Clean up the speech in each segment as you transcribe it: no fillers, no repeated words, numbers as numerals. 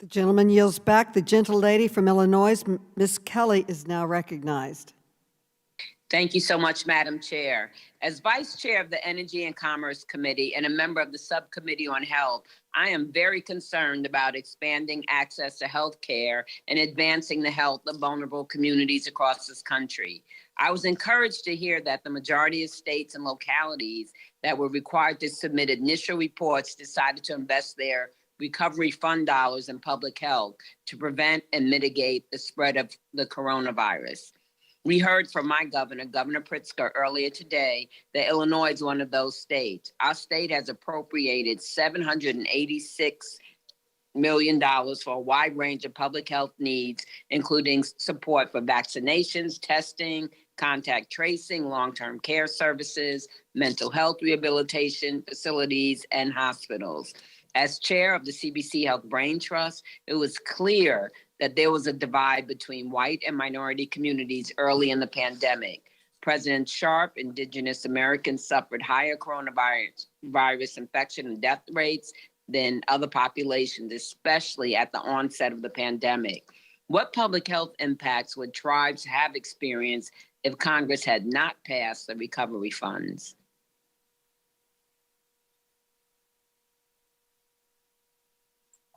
The gentleman yields back. The gentle lady from Illinois, Ms. Kelly, is now recognized. Thank you so much, Madam Chair. As Vice Chair of the Energy and Commerce Committee and a member of the Subcommittee on Health, I am very concerned about expanding access to health care and advancing the health of vulnerable communities across this country. I was encouraged to hear that the majority of states and localities that were required to submit initial reports decided to invest their recovery fund dollars in public health to prevent and mitigate the spread of the coronavirus. We heard from my governor, Governor Pritzker, earlier today that Illinois is one of those states. Our state has appropriated $786 million for a wide range of public health needs, including support for vaccinations, testing, contact tracing, long-term care services, mental health rehabilitation facilities, and hospitals. As chair of the CBC Health Brain Trust, it was clear that there was a divide between white and minority communities early in the pandemic. President Sharp, Indigenous Americans suffered higher coronavirus infection and death rates than other populations, especially at the onset of the pandemic. What public health impacts would tribes have experienced if Congress had not passed the recovery funds?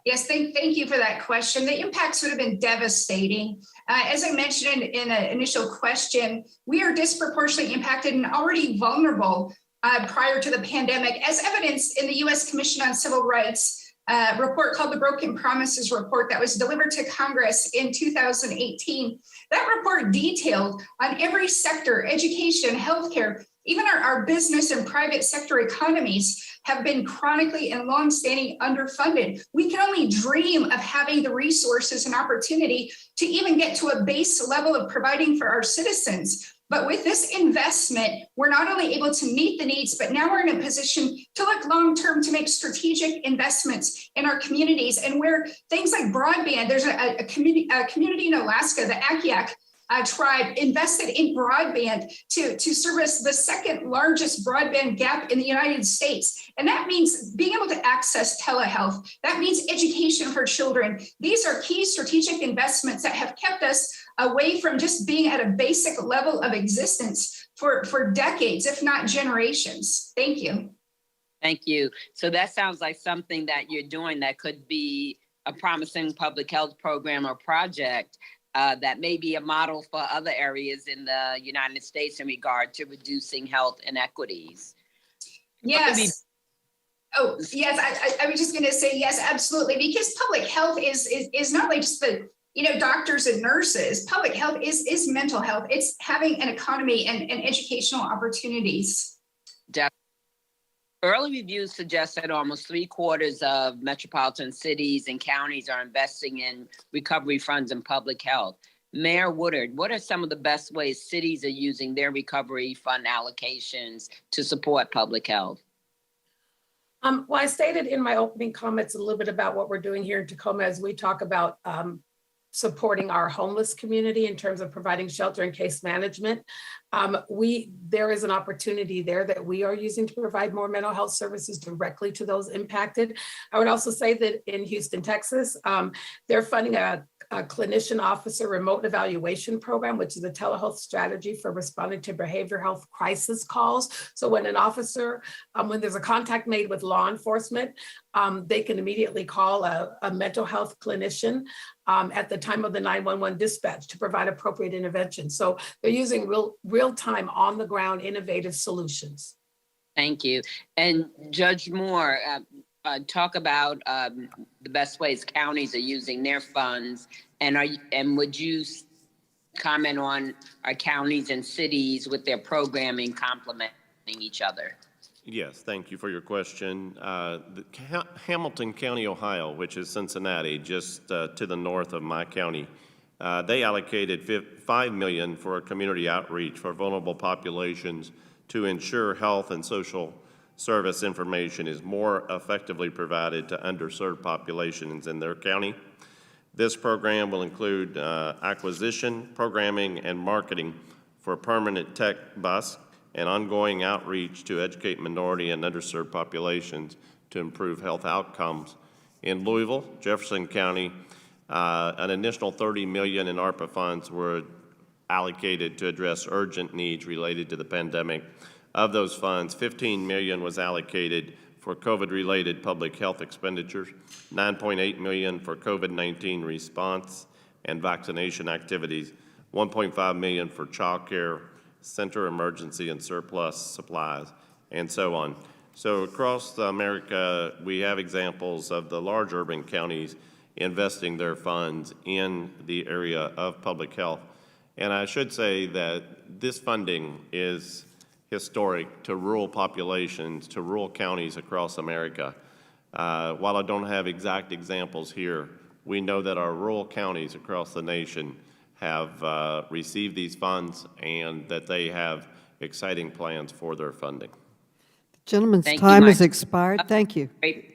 Yes, thank you for that question. The impacts would have been devastating. As I mentioned in an initial question, we are disproportionately impacted and already vulnerable prior to the pandemic, as evidenced in the U.S. Commission on Civil Rights report called the Broken Promises Report that was delivered to Congress in 2018. That report detailed on every sector, education, healthcare, even our business and private sector economies have been chronically and longstanding underfunded. We can only dream of having the resources and opportunity to even get to a base level of providing for our citizens. But with this investment, we're not only able to meet the needs, but now we're in a position to look long-term to make strategic investments in our communities, and where things like broadband, there's a community in Alaska, the Akiak tribe, invested in broadband to service the second largest broadband gap in the United States. And that means being able to access telehealth. That means education for children. These are key strategic investments that have kept us away from just being at a basic level of existence for decades, if not generations. Thank you. Thank you. So that sounds like something that you're doing that could be a promising public health program or project that may be a model for other areas in the United States in regard to reducing health inequities. Yes. Oh, yes. I was just going to say yes, absolutely, because public health is not like just the doctors and nurses. Public health is mental health. It's having an economy and educational opportunities. Definitely. Early reviews suggest that almost 3/4 of metropolitan cities and counties are investing in recovery funds and public health. Mayor Woodard, what are some of the best ways cities are using their recovery fund allocations to support public health? Well, I stated in my opening comments a little bit about what we're doing here in Tacoma as we talk about supporting our homeless community in terms of providing shelter and case management. There is an opportunity there that we are using to provide more mental health services directly to those impacted. I would also say that in Houston, Texas, they're funding a clinician officer remote evaluation program, which is a telehealth strategy for responding to behavioral health crisis calls. So when an officer, when there's a contact made with law enforcement, they can immediately call a mental health clinician at the time of the 911 dispatch to provide appropriate intervention. So they're using real-time, on-the-ground, innovative solutions. Thank you. And Judge Moore, talk about the best ways counties are using their funds, and would you comment on our counties and cities with their programming complementing each other? Yes, thank you for your question. Hamilton County, Ohio, which is Cincinnati, just to the north of my county, they allocated $5 million for a community outreach for vulnerable populations to ensure health and social service information is more effectively provided to underserved populations in their county. This program will include acquisition, programming, and marketing for a permanent tech bus and ongoing outreach to educate minority and underserved populations to improve health outcomes In Louisville, Jefferson County, an additional $30 million in ARPA funds were allocated to address urgent needs related to the pandemic. Of those funds, $15 million was allocated for COVID-related public health expenditures, $9.8 million for COVID-19 response and vaccination activities, $1.5 million for child care, center emergency and surplus supplies, and so on. So across America, we have examples of the large urban counties investing their funds in the area of public health. And I should say that this funding is historic to rural populations, to rural counties across America. While I don't have exact examples here, we know that our rural counties across the nation have received these funds and that they have exciting plans for their funding. The gentleman's Thank you, time has Mike. expired. Thank you. Great.